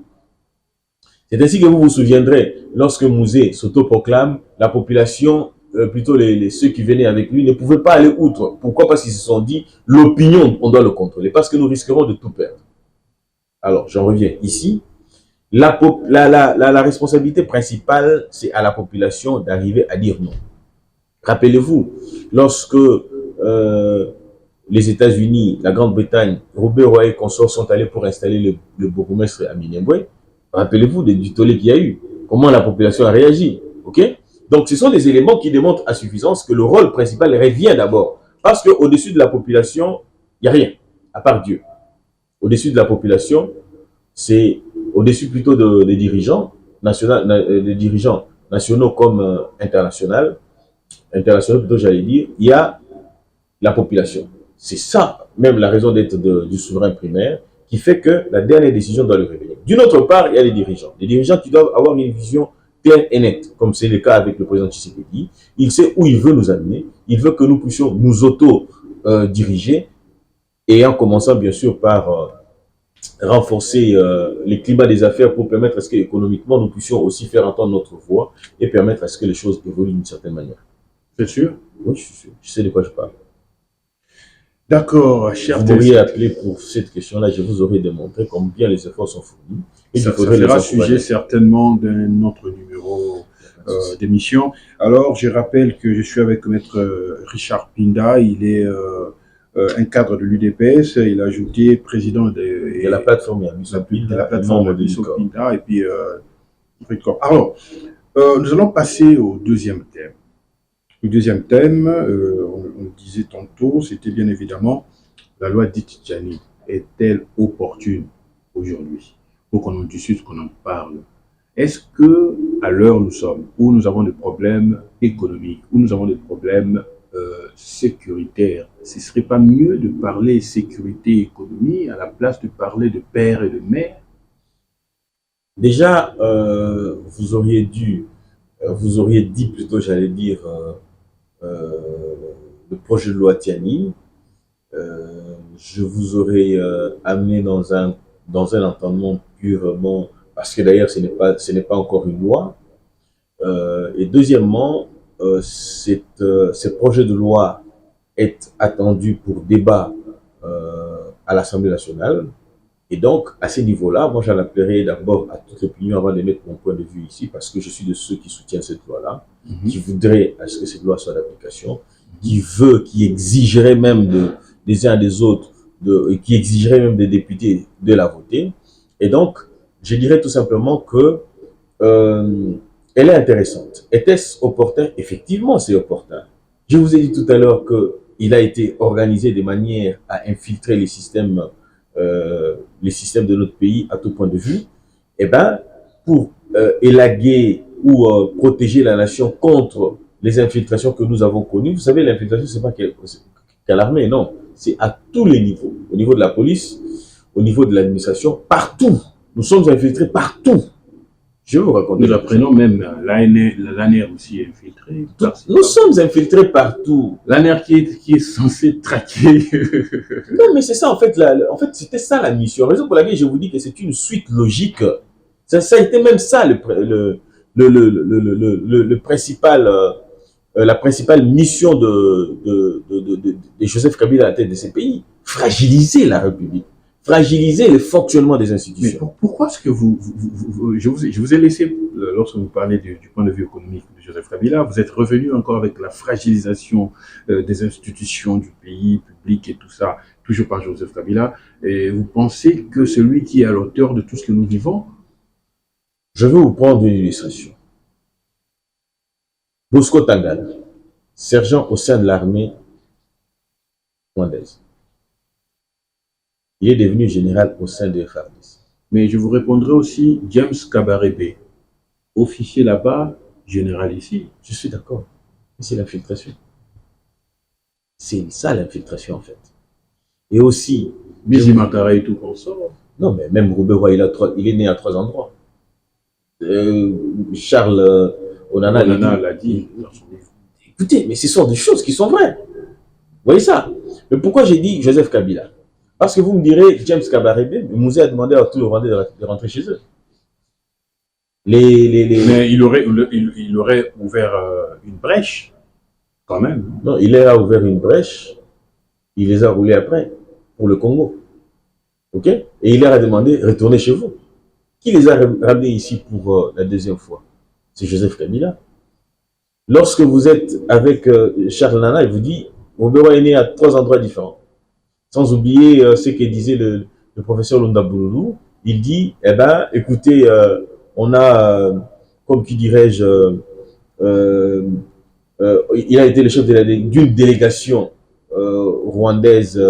C'est ainsi que vous vous souviendrez, lorsque Mouzé s'autoproclame, la population, plutôt ceux qui venaient avec lui, ne pouvaient pas aller outre. Pourquoi? Parce qu'ils se sont dit, l'opinion, on doit le contrôler, parce que nous risquerons de tout perdre. Alors, j'en reviens ici. La responsabilité principale, c'est à la population d'arriver à dire non. Rappelez-vous, lorsque les États-Unis, la Grande-Bretagne, Robert Roy et consorts sont allés pour installer le bourgmestre à Minembwe, rappelez-vous du tollé qu'il y a eu, comment la population a réagi. Okay? Donc, ce sont des éléments qui démontrent à suffisance que le rôle principal revient d'abord. Parce qu'au-dessus de la population, il n'y a rien, à part Dieu. Au-dessus de la population, c'est au-dessus plutôt des dirigeants nationaux comme internationaux plutôt j'allais dire, il y a la population. C'est ça même la raison d'être du souverain primaire qui fait que la dernière décision doit le révéler. D'une autre part, il y a les dirigeants qui doivent avoir une vision claire et nette, comme c'est le cas avec le président Tshisekedi. Il sait où il veut nous amener, il veut que nous puissions nous auto-diriger, et en commençant bien sûr par renforcer les climats des affaires pour permettre à ce qu'économiquement nous puissions aussi faire entendre notre voix et permettre à ce que les choses évoluent d'une certaine manière. C'est sûr? Oui, je suis sûr. Je sais de quoi je parle. D'accord, cher. Vous m'auriez appelé pour cette question-là, je vous aurais démontré combien les efforts sont fournis. Et ça sera sujet certainement d'un autre numéro d'émission. Alors, je rappelle que je suis avec Maître Richard Pinda, il est un cadre de l'UDPS, il a ajouté président de la plateforme de Pinda, et puis alors, nous allons passer au deuxième thème. Le deuxième thème, on le disait tantôt, c'était bien évidemment la loi dite Tchani. Est-elle opportune aujourd'hui? Pour qu'on en discute, qu'on en parle. Est-ce que, à l'heure où nous sommes, où nous avons des problèmes économiques, où nous avons des problèmes sécuritaires, ce ne serait pas mieux de parler sécurité et économie à la place de parler de père et de mère? Déjà, vous auriez dit plutôt, j'allais dire, le projet de loi Tchani, je vous aurais amené dans un entendement purement, parce que d'ailleurs ce n'est pas encore une loi, et deuxièmement, ce projet de loi est attendu pour débat à l'Assemblée nationale. Et donc, à ce niveau-là, moi j'en appellerai d'abord à toute l'opinion avant de mettre mon point de vue ici, parce que je suis de ceux qui soutiennent cette loi-là, qui voudraient à ce que cette loi soit d'application, qui exigerait même des uns des autres, qui exigerait même des députés de la voter. Et donc, je dirais tout simplement que elle est intéressante. Était-ce opportun? Effectivement, c'est opportun. Je vous ai dit tout à l'heure qu'il a été organisé de manière à infiltrer les systèmes de notre pays à tout point de vue. Eh bien, pour élaguer ou protéger la nation contre les infiltrations que nous avons connues. Vous savez, l'infiltration, ce n'est pas qu'à l'armée, non. C'est à tous les niveaux. Au niveau de la police, au niveau de l'administration, partout. Nous sommes infiltrés partout. Je vais vous raconter. Nous apprenons même l'ANR aussi est infiltré. Nous sommes infiltrés partout. L'ANR qui est censé traquer. Non, mais c'est ça, en fait, c'était ça la mission. La raison pour laquelle je vous dis que c'est une suite logique. Ça a été même ça la principale mission de Joseph Kabila à la tête de ces pays. Fragiliser la République. Fragiliser le fonctionnement des institutions. Mais pourquoi est-ce que je vous ai laissé, lorsque vous parlez du point de vue économique de Joseph Kabila, vous êtes revenu encore avec la fragilisation des institutions du pays, public et tout ça, toujours par Joseph Kabila, et vous pensez que celui qui est à l'auteur de tout ce que nous vivons? Je vais vous prendre une illustration. Bosco Tangana, sergent au sein de l'armée rwandaise. Il est devenu général au sein de FARDC. Mais je vous répondrai aussi James Kabarebe, officier là-bas, général ici. Je suis d'accord. Mais c'est l'infiltration. C'est ça l'infiltration en fait. Et aussi... Bizi Makara et tout consort. Non, mais même Rouberoy, il est né à 3 endroits. Charles Onana l'a dit dans son livre. Écoutez, mais ce sont des choses qui sont vraies. Vous voyez ça? Mais pourquoi j'ai dit Joseph Kabila? Parce que vous me direz, James Kabarebe, Mouzé a demandé à tous les Rwandais de rentrer chez eux. Mais il aurait ouvert une brèche, quand même. Non, il a ouvert une brèche, il les a roulés après, pour le Congo. Ok? Et il leur a demandé, retournez chez vous. Qui les a ramenés ici pour la deuxième fois? C'est Joseph Kabila. Lorsque vous êtes avec Charles Nana, il vous dit, mon bureau est né à 3 endroits différents. Sans oublier ce que disait le professeur Lunda Bouloulou. Il dit, eh ben, écoutez, on a, comme qui dirais-je, il a été le chef d'une délégation rwandaise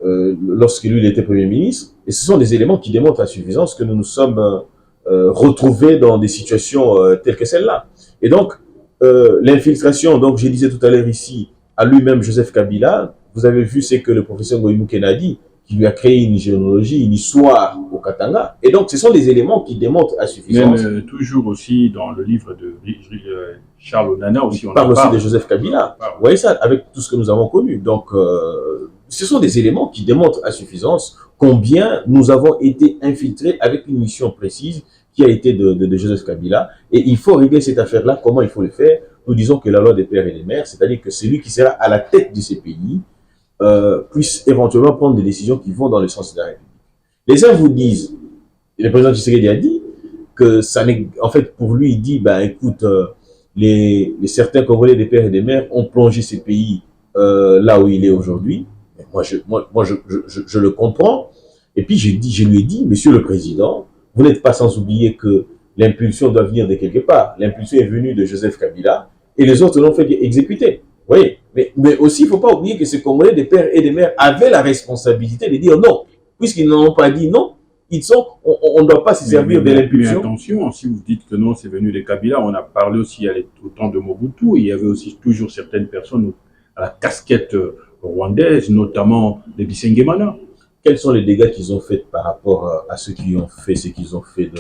lorsque lui il était Premier ministre. Et ce sont des éléments qui démontrent à suffisance que nous nous sommes retrouvés dans des situations telles que celle-là. Et donc, l'infiltration, donc je disais tout à l'heure ici, à lui-même Joseph Kabila, vous avez vu ce que le professeur Goïmouken a dit, qui lui a créé une généalogie, une histoire au Katanga. Et donc, ce sont des éléments qui démontrent à suffisance. Même toujours aussi dans le livre de Charles Onana, aussi, on parle aussi de Joseph Kabila. Vous voyez ça, avec tout ce que nous avons connu. Donc, ce sont des éléments qui démontrent à suffisance combien nous avons été infiltrés avec une mission précise qui a été de Joseph Kabila. Et il faut régler cette affaire-là. Comment il faut le faire? Nous disons que la loi des pères et des mères, c'est-à-dire que celui qui sera à la tête de ces pays, puisse éventuellement prendre des décisions qui vont dans le sens de la République. Les uns vous disent, et le président Tshisekedi a dit, que ça n'est, en fait, pour lui, il dit, ben écoute, certains Congolais des pères et des mères ont plongé ces pays là où il est aujourd'hui. Moi, je le comprends. Et puis, je lui ai dit, monsieur le président, vous n'êtes pas sans oublier que l'impulsion doit venir de quelque part. L'impulsion est venue de Joseph Kabila et les autres l'ont fait exécuter. Vous voyez, mais aussi, il ne faut pas oublier que ces Congolais des pères et des mères avaient la responsabilité de dire non. Puisqu'ils n'ont pas dit non, on ne doit pas se servir de l'impulsion. Mais attention, si vous dites que non, c'est venu de Kabila, on a parlé aussi au temps de Mobutu, il y avait aussi toujours certaines personnes à la casquette rwandaise, notamment les Bisengemana. Quels sont les dégâts qu'ils ont fait par rapport à ceux qui ont fait ce qu'ils ont fait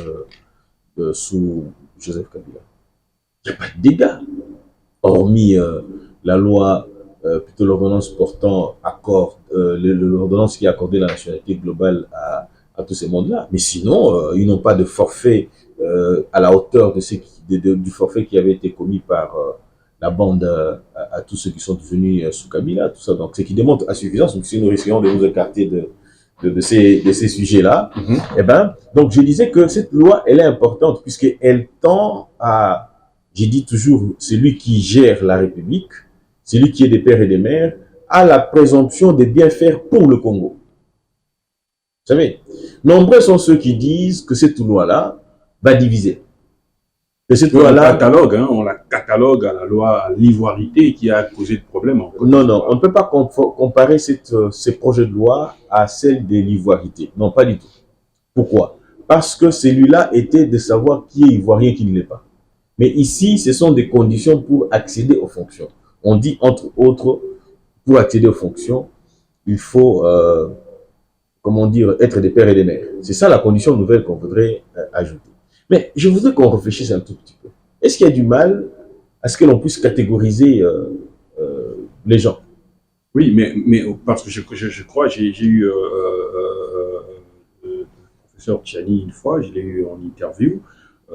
sous Joseph Kabila? Il n'y a pas de dégâts, hormis la loi, plutôt l'ordonnance portant accord, l'ordonnance qui a accordé la nationalité globale à tous ces mondes-là. Mais sinon, ils n'ont pas de forfait à la hauteur du forfait qui avait été commis par la bande à tous ceux qui sont devenus sous Kabila, tout ça. Donc, ce qui démontre à suffisance, donc si nous risquons de nous écarter de ces sujets-là, eh ben, donc je disais que cette loi, elle est importante puisqu'elle tend à, j'ai dit toujours, celui qui gère la République, celui qui est des pères et des mères, a la présomption de bien faire pour le Congo. Vous savez, nombreux sont ceux qui disent que cette loi-là va diviser. Que cette loi-là, on la catalogue à la loi à l'ivoirité qui a causé de problèmes. Non, on ne peut pas comparer ces projets de loi à celle de l'ivoirité. Non, pas du tout. Pourquoi? Parce que celui-là était de savoir qui est ivoirien et qui ne l'est pas. Mais ici, ce sont des conditions pour accéder aux fonctions. On dit, entre autres, pour accéder aux fonctions, il faut, comment dire, être des pères et des mères. C'est ça la condition nouvelle qu'on voudrait ajouter. Mais je voudrais qu'on réfléchisse un tout petit peu. Est-ce qu'il y a du mal à ce que l'on puisse catégoriser les gens? Oui, mais parce que je crois, j'ai eu le professeur Tchani une fois, je l'ai eu en interview,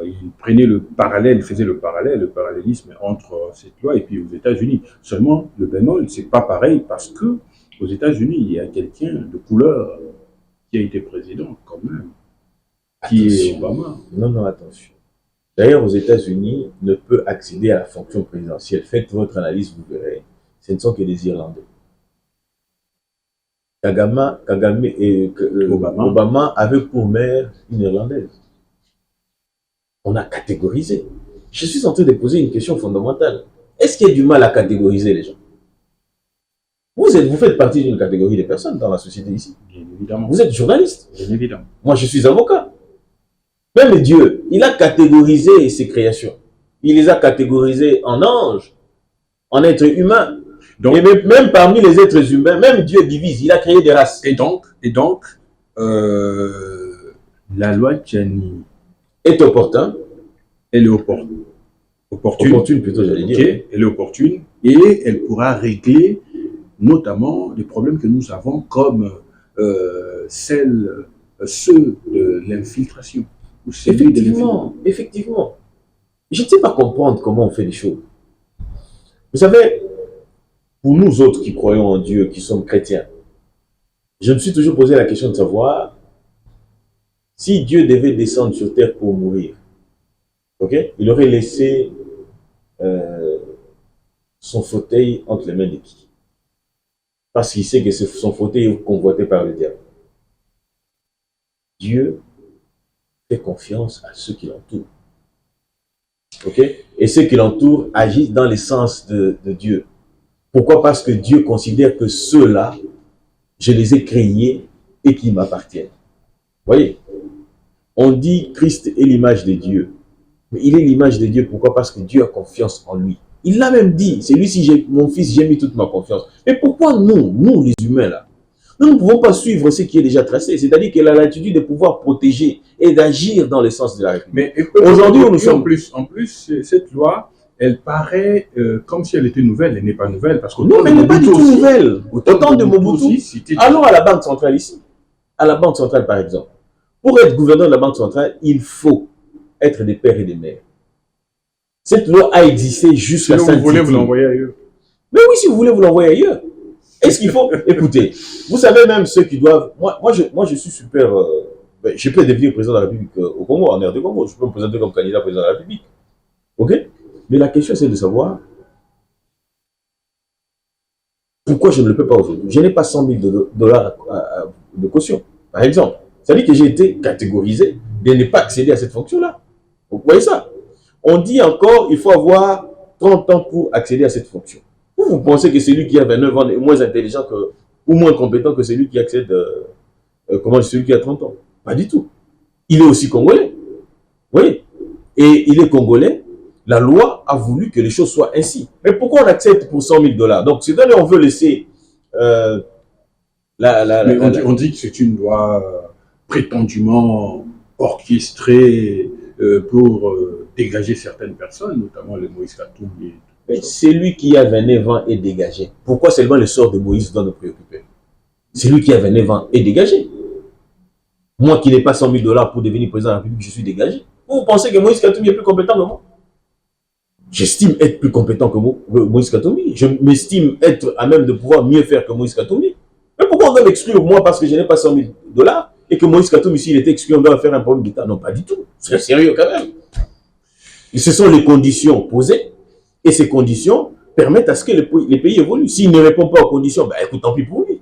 il prenait le parallèle, il faisait le parallélisme entre cette loi et puis aux États-Unis. Seulement, le bémol, c'est pas pareil parce que aux États-Unis, il y a quelqu'un de couleur qui a été président quand même, qui est Obama. Non, non, attention. D'ailleurs, aux États-Unis, ne peut accéder à la fonction présidentielle. Faites votre analyse, vous verrez. Ce ne sont que des Irlandais. Kagame et Obama avait pour mère une Irlandaise. On a catégorisé. Je suis en train de poser une question fondamentale. Est-ce qu'il y a du mal à catégoriser les gens? Vous faites partie d'une catégorie de personnes dans la société ici. Bien évidemment. Vous êtes journaliste. Bien évidemment. Moi, je suis avocat. Même Dieu, il a catégorisé ses créations. Il les a catégorisées en anges, en êtres humains. Donc, et même parmi les êtres humains, même Dieu divise. Il a créé des races. Et donc, la loi Tchani est opportune. Elle est opportune plutôt, j'allais dire. Okay, elle est opportune et elle pourra régler notamment les problèmes que nous avons comme ceux de l'infiltration. Effectivement, effectivement. Je ne sais pas comprendre comment on fait les choses. Vous savez, pour nous autres qui croyons en Dieu, qui sommes chrétiens, je me suis toujours posé la question de savoir si Dieu devait descendre sur terre pour mourir, okay, il aurait laissé son fauteuil entre les mains de qui? Parce qu'il sait que son fauteuil est convoité par le diable. Dieu fait confiance à ceux qui l'entourent. Okay? Et ceux qui l'entourent agissent dans l'essence de Dieu. Pourquoi? Parce que Dieu considère que ceux-là, je les ai créés et qu'ils m'appartiennent. Voyez, on dit Christ est l'image de Dieu. Mais il est l'image de Dieu. Pourquoi? Parce que Dieu a confiance en lui. Il l'a même dit. C'est lui, si j'ai mon fils, j'ai mis toute ma confiance. Mais pourquoi nous les humains là, nous ne pouvons pas suivre ce qui est déjà tracé. C'est-à-dire qu'il a l'attitude de pouvoir protéger et d'agir dans le sens de la République. Mais aujourd'hui, nous sommes en plus, cette loi, elle paraît comme si elle était nouvelle. Elle n'est pas nouvelle. Parce que non, mais elle n'est pas du tout nouvelle. Autant de Mobutu. Allons à la Banque centrale ici. À la Banque centrale, par exemple. Pour être gouverneur de la Banque centrale, il faut être des pères et des mères. Cette loi a existé jusqu'à ça. Si vous voulez, vous l'envoyer ailleurs. Mais oui, si vous voulez, vous l'envoyer ailleurs. Est-ce qu'il faut... Écoutez, vous savez même ceux qui doivent... Moi, je suis super... je peux devenir président de la République au Congo, en aire de Congo. Je peux me présenter comme candidat président de la République. OK? Mais la question, c'est de savoir pourquoi je ne le peux pas aujourd'hui. Je n'ai pas 100 000 dollars de caution, par exemple. Ça veut dire que j'ai été catégorisé de ne pas accéder à cette fonction-là. Vous voyez ça? On dit encore qu'il faut avoir 30 ans pour accéder à cette fonction. Vous pensez que celui qui a 29 ans est moins intelligent que, ou moins compétent que celui qui accède, celui qui a 30 ans? Pas du tout. Il est aussi congolais. Vous voyez? Et il est congolais. La loi a voulu que les choses soient ainsi. Mais pourquoi on accepte pour 100 000 dollars? Donc, c'est-à-dire qu'on veut laisser... on dit que c'est une loi prétendument orchestrée pour dégager certaines personnes, notamment le Moïse Katumbi. Celui qui a 29 ans est dégagé. Pourquoi seulement le sort de Moïse doit nous préoccuper? Celui qui a 29 ans est dégagé. Moi qui n'ai pas 100 000 dollars pour devenir président de la République, je suis dégagé. Vous pensez que Moïse Katumbi est plus compétent que moi? J'estime être plus compétent que Moïse Katumbi. Je m'estime être à même de pouvoir mieux faire que Moïse Katumbi. Mais pourquoi on doit m'exclure moi parce que je n'ai pas 100 000 dollars et que Moïse Katumbi, s'il était exclu, on doit faire un problème d'État? Non, pas du tout. C'est sérieux quand même. Et ce sont les conditions posées. Et ces conditions permettent à ce que les pays évoluent. S'il ne répond pas aux conditions, ben écoute, tant pis pour lui.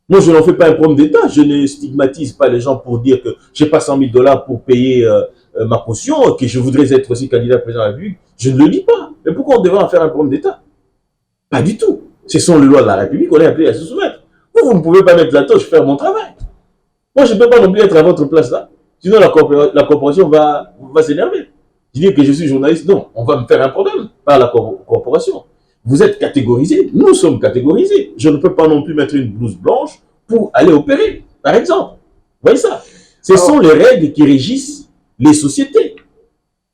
Moi, je n'en fais pas un problème d'État. Je ne stigmatise pas les gens pour dire que je n'ai pas 100 000 dollars pour payer ma caution, que je voudrais être aussi candidat président de la République. Je ne le dis pas. Mais pourquoi on devrait en faire un problème d'État? Pas du tout. Ce sont les lois de la République, on est appelé à se soumettre. Vous ne pouvez pas mettre la touche, faire mon travail. Moi, je ne peux pas non plus être à votre place là. Sinon, la corporation va s'énerver. Dire que je suis journaliste, non, on va me faire un problème par la corporation. Vous êtes catégorisé, nous sommes catégorisés. Je ne peux pas non plus mettre une blouse blanche pour aller opérer. Par exemple. Vous voyez ça? Ce sont les règles qui régissent les sociétés.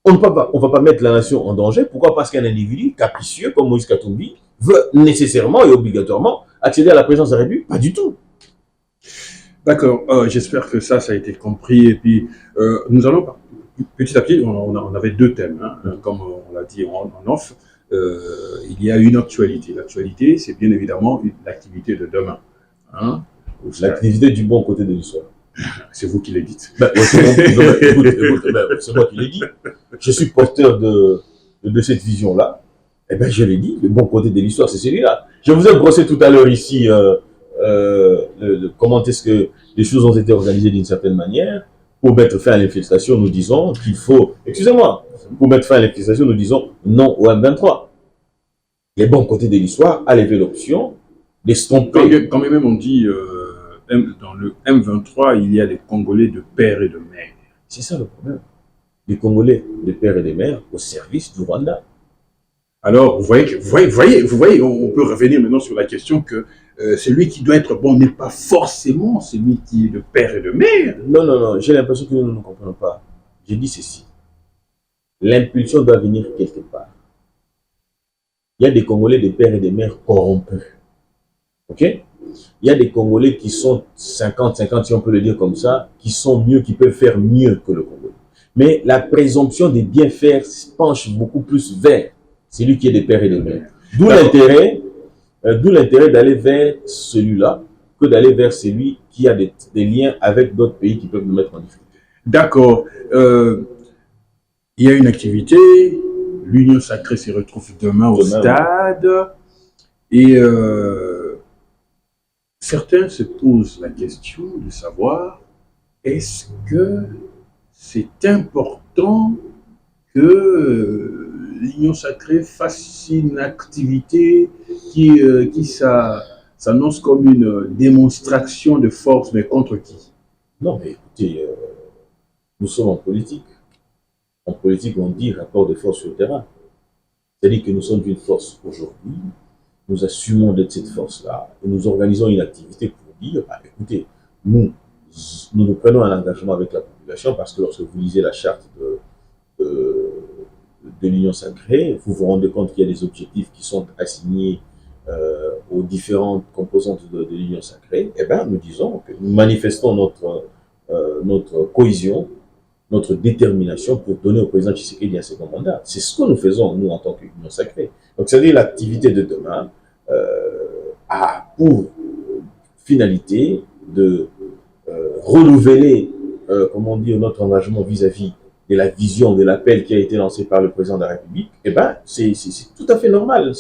On ne va pas mettre la nation en danger. Pourquoi? Parce qu'un individu capricieux comme Moïse Katumbi veut nécessairement et obligatoirement accéder à la présidence de la République. Pas du tout. D'accord, j'espère que ça a été compris. Et puis, nous allons, petit à petit, on avait deux thèmes, hein, comme on l'a dit en off. Il y a une actualité. L'actualité, c'est bien évidemment l'activité de demain. Hein, l'activité du bon côté de l'histoire. C'est vous qui le dites. C'est moi qui l'ai dit. Je suis porteur de cette vision-là. Eh bien, je l'ai dit, le bon côté de l'histoire, c'est celui-là. Je vous ai brossé tout à l'heure ici comment est-ce que les choses ont été organisées d'une certaine manière. Pour mettre fin à l'infiltration, nous disons qu'il faut... Excusez-moi. Pour mettre fin à l'infiltration, nous disons non au M23. Les bons côtés de l'histoire a levé l'option d'estomper... Quand même on dit... dans le M23, il y a des Congolais de père et de mère. C'est ça le problème. Les Congolais de père et de mère au service du Rwanda. Alors, vous voyez, on peut revenir maintenant sur la question que celui qui doit être bon n'est pas forcément celui qui est de père et de mère. Non, j'ai l'impression que nous ne comprenons pas. J'ai dit ceci. L'impulsion doit venir quelque part. Il y a des Congolais de père et de mère corrompus. Ok? Il y a des Congolais qui sont 50-50, si on peut le dire comme ça, qui sont mieux, qui peuvent faire mieux que le Congolais. Mais la présomption de bien faire penche beaucoup plus vers celui qui est des pères et des mères. D'où l'intérêt d'aller vers celui-là que d'aller vers celui qui a des liens avec d'autres pays qui peuvent nous mettre en difficulté. D'accord. Il y a une activité, l'Union Sacrée se retrouve demain au stade, et certains se posent la question de savoir, est-ce que c'est important que l'Union Sacrée fasse une activité qui s'annonce comme une démonstration de force, mais contre qui? Non, mais écoutez, nous sommes en politique. En politique, on dit rapport de force sur le terrain. C'est-à-dire que nous sommes d'une force aujourd'hui, nous assumons d'être cette force-là, et nous organisons une activité pour dire, bah, écoutez, nous prenons un engagement avec la population, parce que lorsque vous lisez la charte de l'Union Sacrée, vous vous rendez compte qu'il y a des objectifs qui sont assignés aux différentes composantes de l'Union Sacrée. Eh bien, nous disons que nous manifestons notre cohésion, notre détermination pour donner au président Tshisekedi un second mandat. C'est ce que nous faisons, nous, en tant qu'Union Sacrée. Donc, c'est-à-dire l'activité de demain a pour finalité de renouveler, comment dire, notre engagement vis-à-vis de la vision, de l'appel qui a été lancé par le président de la République. Eh bien, c'est tout à fait normal.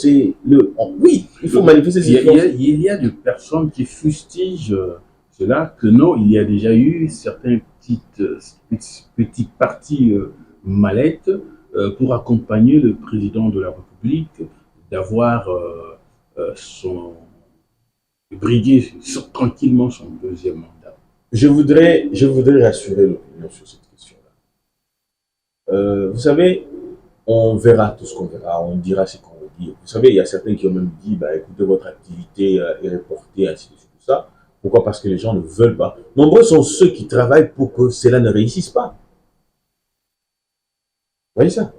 Oui, il faut manifester cette force. Il y a des personnes qui fustigent cela, que non, il y a déjà eu certains petits partis mallettes pour accompagner le président de la République d'avoir briguer tranquillement son deuxième mandat. Je voudrais rassurer l'opinion sur cette question-là. Vous savez, on verra tout ce qu'on verra, on dira ce qu'on veut dire. Vous savez, il y a certains qui ont même dit, bah, écoutez, votre activité est reportée, ainsi de suite, tout ça. Pourquoi? Parce que les gens ne veulent pas. Nombreux sont ceux qui travaillent pour que cela ne réussisse pas. Vous voyez ça?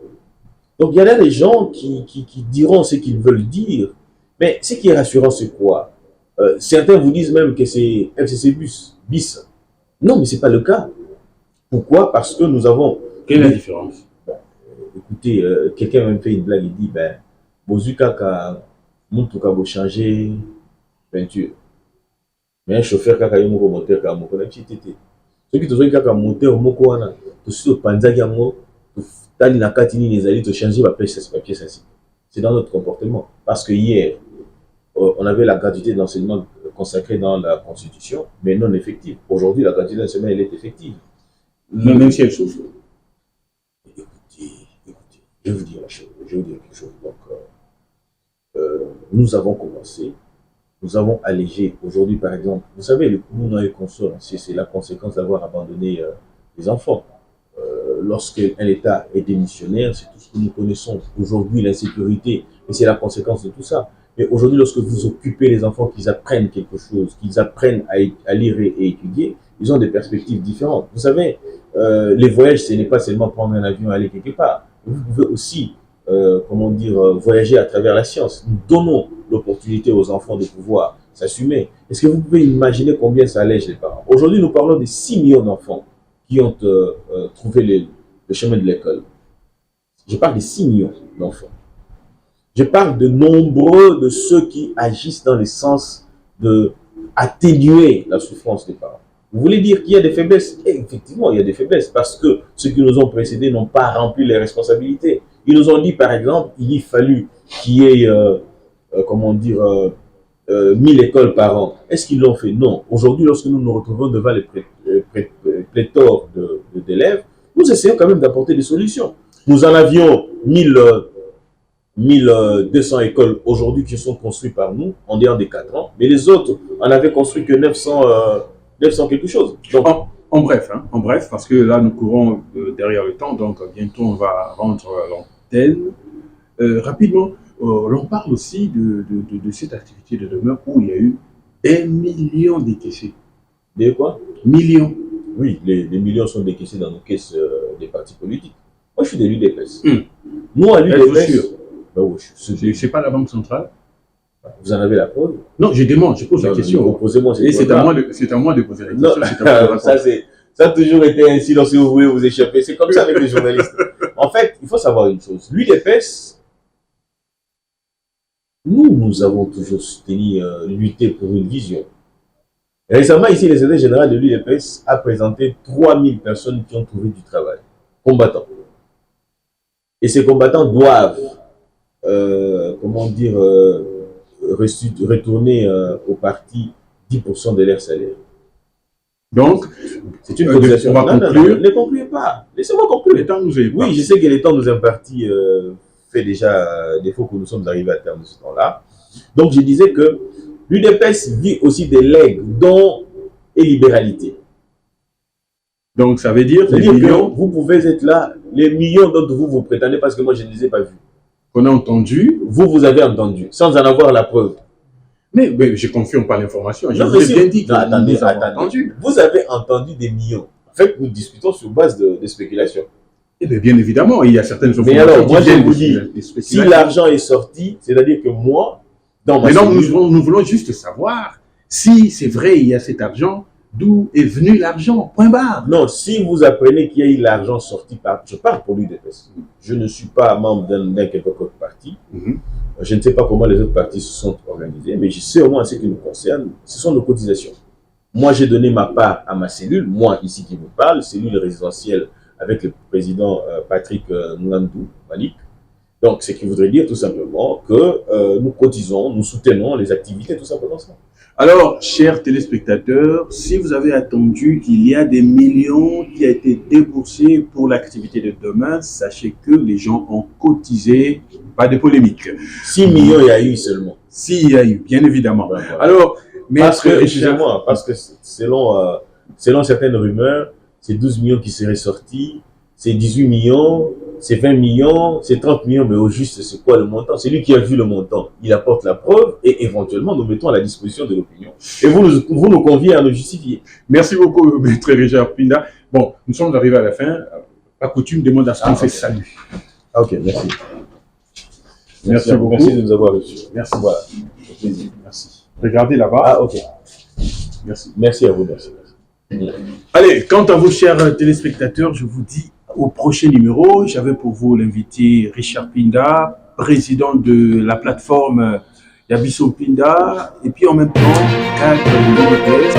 Donc, il y en a des gens qui diront ce qu'ils veulent dire. Mais ce qui est rassurant, c'est quoi? Certains vous disent même que c'est FCC bis. Non, mais ce n'est pas le cas. Pourquoi? Parce que nous avons... Quelle est la différence? Écoutez, quelqu'un m'a fait une blague, il dit, ben, Bozuka ka Mountouka va changer peinture. Mais un chauffeur qui a un moteur, qui a un petit tété. Ceux qui ont un moteur, tout ce qui a changer ma pièce ainsi. C'est dans notre comportement. Parce que hier, on avait la gratuité de l'enseignement consacrée dans la Constitution, mais non effective. Aujourd'hui, la gratuité de l'enseignement, elle est effective. Même si elle souffre. Écoutez, je vais vous dire quelque chose. Donc, nous avons commencé, nous avons allégé. Aujourd'hui, par exemple, vous savez, le Koumouna et consort, c'est la conséquence d'avoir abandonné les enfants. Lorsqu'un État est démissionnaire, c'est tout ce que nous connaissons aujourd'hui, l'insécurité, et c'est la conséquence de tout ça. Mais aujourd'hui, lorsque vous occupez les enfants, qu'ils apprennent quelque chose, qu'ils apprennent à lire et étudier, ils ont des perspectives différentes. Vous savez, les voyages, ce n'est pas seulement prendre un avion et aller quelque part. Vous pouvez aussi, voyager à travers la science. Nous donnons l'opportunité aux enfants de pouvoir s'assumer. Est-ce que vous pouvez imaginer combien ça allège les parents? Aujourd'hui, nous parlons de 6 millions d'enfants qui ont trouvé le chemin de l'école. Je parle de 6 millions d'enfants. Je parle de nombreux de ceux qui agissent dans le sens d'atténuer la souffrance des parents. Vous voulez dire qu'il y a des faiblesses? Et effectivement, il y a des faiblesses parce que ceux qui nous ont précédés n'ont pas rempli les responsabilités. Ils nous ont dit, par exemple, il fallu qu'il y ait, 1000 écoles par an. Est-ce qu'ils l'ont fait? Non. Aujourd'hui, lorsque nous nous retrouvons devant les pléthores d'élèves, nous essayons quand même d'apporter des solutions. Nous en avions 1200 écoles aujourd'hui qui sont construites par nous en dehors des 4 ans, mais les autres en avaient construit que 900 quelque chose. Donc, en bref, parce que là nous courons derrière le temps, donc bientôt on va rendre l'antenne. Rapidement, l'on parle aussi de cette activité de demeure où il y a eu 1 million décaissés. Des quoi? Millions. Oui, les millions sont décaissés dans nos caisses des partis politiques. Moi, je suis de l'UDPS. Nous, à l'UDPS... C'est pas la Banque centrale? Vous en avez la preuve? Non, je demande, je pose la question. Posez-moi et c'est à moi de poser la question. Non, ça a toujours été ainsi lorsque vous voulez vous échapper. C'est comme ça avec les journalistes. En fait, il faut savoir une chose. L'UDPS, nous avons toujours soutenu, lutté pour une vision. Récemment, ici, le secrétaire général de l'UDPS a présenté 3000 personnes qui ont trouvé du travail, combattants. Et ces combattants doivent, retourner au parti 10% de leur salaire. Donc, c'est une cotisation. On va conclure. Ne concluez pas. Laissez-moi conclure. Le temps nous est Oui, je sais que le temps nous est imparti, fait déjà défaut que nous sommes arrivés à terme de ce temps-là. Donc, je disais que l'UDPS vit aussi des legs, dons et libéralité. Donc, ça veut dire que vous pouvez être là, les millions d'entre vous, vous prétendez parce que moi, je ne les ai pas vus. On a entendu. Vous avez entendu, sans en avoir la preuve. Mais je ne confirme pas l'information. Je vous ai bien dit que attendez. entendu. Vous avez entendu des millions. En fait, nous discutons sur base de spéculation. Eh bien évidemment, il y a certaines informations. Mais alors, moi, je vous dis, si l'argent est sorti, c'est-à-dire que moi, dans ma cellule... nous voulons juste savoir si c'est vrai, il y a cet argent, d'où est venu l'argent, point barre. Non, si vous apprenez qu'il y a eu l'argent sorti par... Je parle pour l'UDPS. Je ne suis pas membre d'un quelconque autre parti. Je ne sais pas comment les autres partis se sont organisés, mais je sais au moins ce qui nous concerne, ce sont nos cotisations. Moi, j'ai donné ma part à ma cellule, moi ici qui vous parle, cellule résidentielle avec le président Patrick Ngandou Malik. Donc, ce qui voudrait dire tout simplement que nous cotisons, nous soutenons les activités, tout simplement ça. Alors, chers téléspectateurs, si vous avez attendu qu'il y a des millions qui ont été déboursés pour l'activité de demain, sachez que les gens ont cotisé, pas de polémique. 6 millions, il y a eu seulement. Si, il y a eu, bien évidemment. Ouais, voilà. Alors, excusez-moi, parce que selon certaines rumeurs, c'est 12 millions qui seraient sortis, c'est 18 millions, c'est 20 millions, c'est 30 millions, mais au juste, c'est quoi le montant? C'est lui qui a vu le montant. Il apporte la preuve et éventuellement, nous mettons à la disposition de l'opinion. Et vous nous conviez à nous justifier. Merci beaucoup, maître Richard Pinda. Bon, nous sommes arrivés à la fin. La coutume demande à ce qu'on fait salut. Ok, merci. Merci beaucoup. Merci de nous avoir reçus. Merci. Voilà. Merci. Regardez là-bas. Ah, ok. Merci. Merci à vous, merci. Allez, quant à vous, chers téléspectateurs, je vous dis au prochain numéro. J'avais pour vous l'invité Richard Pinda, président de la plateforme Yabiso Pinda, et puis en même temps, cadre de l'UDPS.